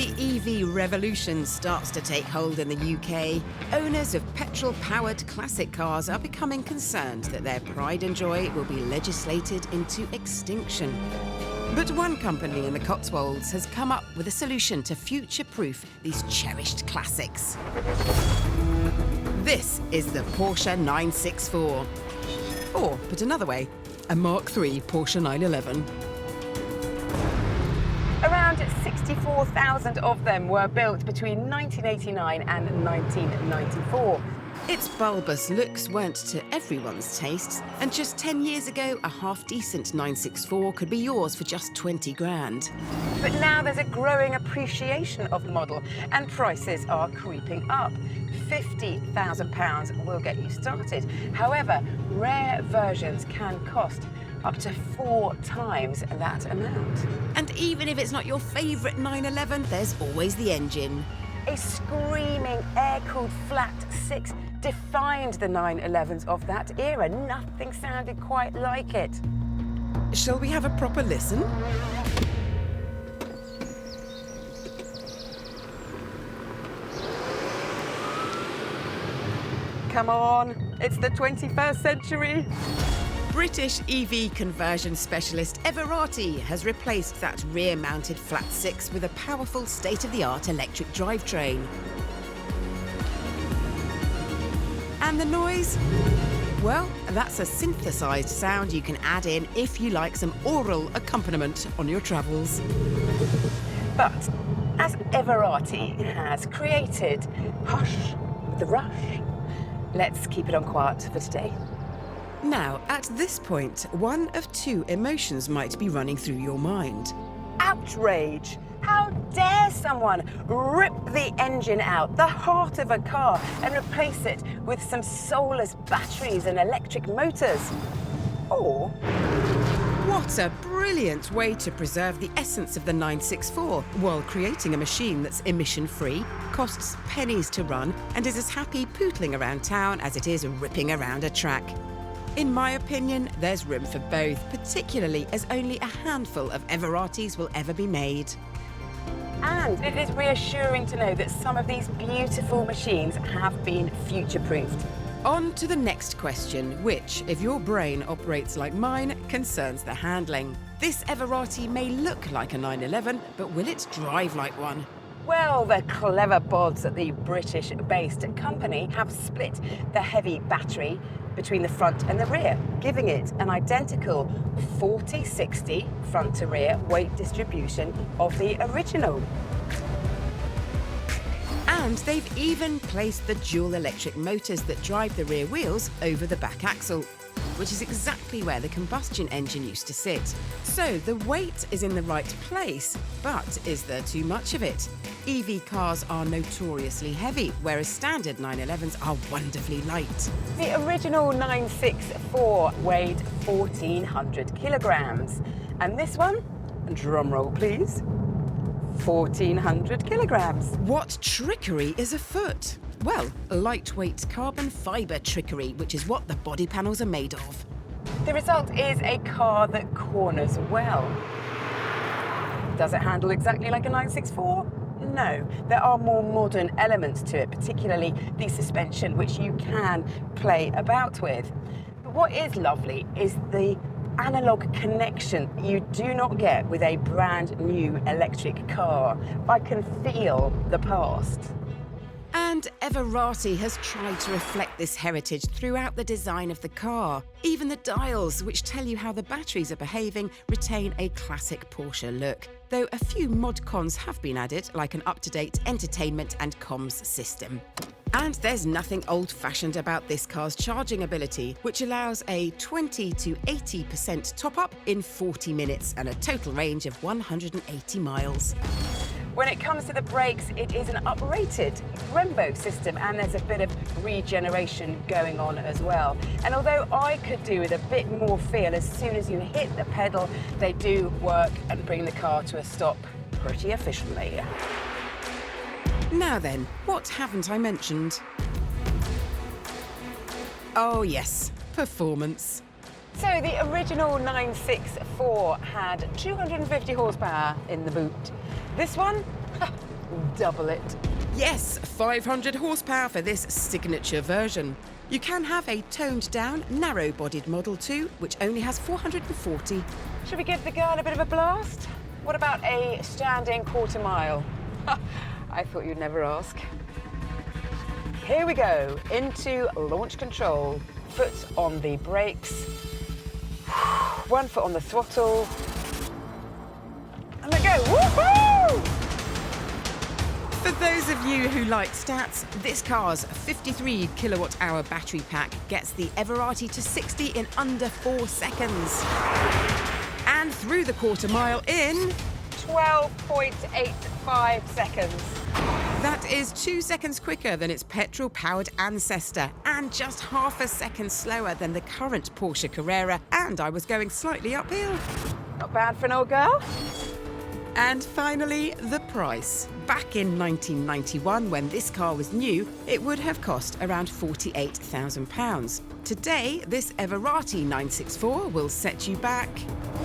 the EV revolution starts to take hold in the UK, owners of petrol-powered classic cars are becoming concerned that their pride and joy will be legislated into extinction. But one company in the Cotswolds has come up with a solution to future-proof these cherished classics. This is the Porsche 964. Or, put another way, a Mark III Porsche 911. Around 64,000 of them were built between 1989 and 1994. Its bulbous looks weren't to everyone's tastes, and just 10 years ago, a half-decent 964 could be yours for just 20 grand. But now there's a growing appreciation of the model, and prices are creeping up. £50,000 will get you started. However, rare versions can cost up to 4 times that amount. And even if it's not your favourite 911, there's always the engine. A screaming air-cooled flat 6 defined the 911s of that era. Nothing sounded quite like it. Shall we have a proper listen? Come on, it's the 21st century. British EV conversion specialist Everati has replaced that rear-mounted flat 6 with a powerful state-of-the-art electric drivetrain. And the noise? Well, that's a synthesized sound you can add in if you like some aural accompaniment on your travels. But as Everati has created Hush the Rush, let's keep it on quiet for today. Now, at this point, one of 2 emotions might be running through your mind. Outrage! How dare someone rip the engine out, the heart of a car, and replace it with some soulless batteries and electric motors? Or What a brilliant way to preserve the essence of the 964 while creating a machine that's emission-free, costs pennies to run, and is as happy pootling around town as it is ripping around a track. In my opinion, there's room for both, particularly as only a handful of Everatis will ever be made. And it is reassuring to know that some of these beautiful machines have been future-proofed. On to the next question, which, if your brain operates like mine, concerns the handling. This Everati may look like a 911, but will it drive like one? Well, the clever bods at the British-based company have split the heavy battery between the front and the rear, giving it an identical 40-60 front to rear weight distribution of the original. And they've even placed the dual electric motors that drive the rear wheels over the back axle, which is exactly where the combustion engine used to sit. So the weight is in the right place, but is there too much of it? EV cars are notoriously heavy, whereas standard 911s are wonderfully light. The original 964 weighed 1,400 kilograms, and this one, drum roll please, 1,400 kilograms. What trickery is afoot? Well, lightweight carbon fibre trickery, which is what the body panels are made of. The result is a car that corners well. Does it handle exactly like a 964? No. There are more modern elements to it, particularly the suspension, which you can play about with. But what is lovely is the analog connection you do not get with a brand new electric car. I can feel the past. And Everati has tried to reflect this heritage throughout the design of the car. Even the dials, which tell you how the batteries are behaving, retain a classic Porsche look, though a few mod cons have been added, like an up-to-date entertainment and comms system. And there's nothing old-fashioned about this car's charging ability, which allows a 20 to 80% top-up in 40 minutes and a total range of 180 miles. When it comes to the brakes, it is an uprated Brembo system, and there's a bit of regeneration going on as well. And although I could do with a bit more feel as soon as you hit the pedal, they do work and bring the car to a stop pretty efficiently. Now then, what haven't I mentioned? Oh yes, performance. So the original 964 had 250 horsepower in the boot. This one, double it. Yes, 500 horsepower for this signature version. You can have a toned-down, narrow-bodied Model 2, which only has 440. Should we give the girl a bit of a blast? What about a standing quarter mile? I thought you'd never ask. Here we go, into launch control. Foot on the brakes, 1 foot on the throttle, and let go. Woohoo! For those of you who like stats, this car's 53 kilowatt-hour battery pack gets the Everati to 60 in under 4 seconds. And through the quarter mile in 12.85 seconds. That is 2 seconds quicker than its petrol-powered ancestor and just half a second slower than the current Porsche Carrera, and I was going slightly uphill. Not bad for an old girl. And finally, the price. Back in 1991, when this car was new, it would have cost around £48,000. Today, this Everati 964 will set you back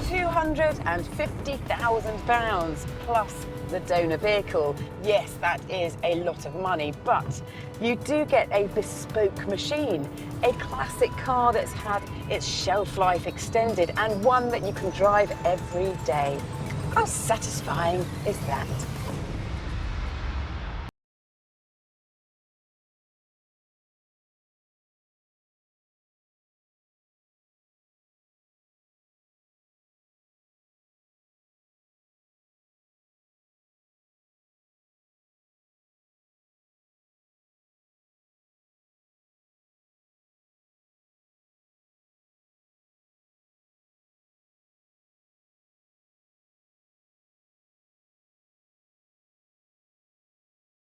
£250,000 plus the donor vehicle. Yes, that is a lot of money, but you do get a bespoke machine, a classic car that's had its shelf life extended and one that you can drive every day. How satisfying is that?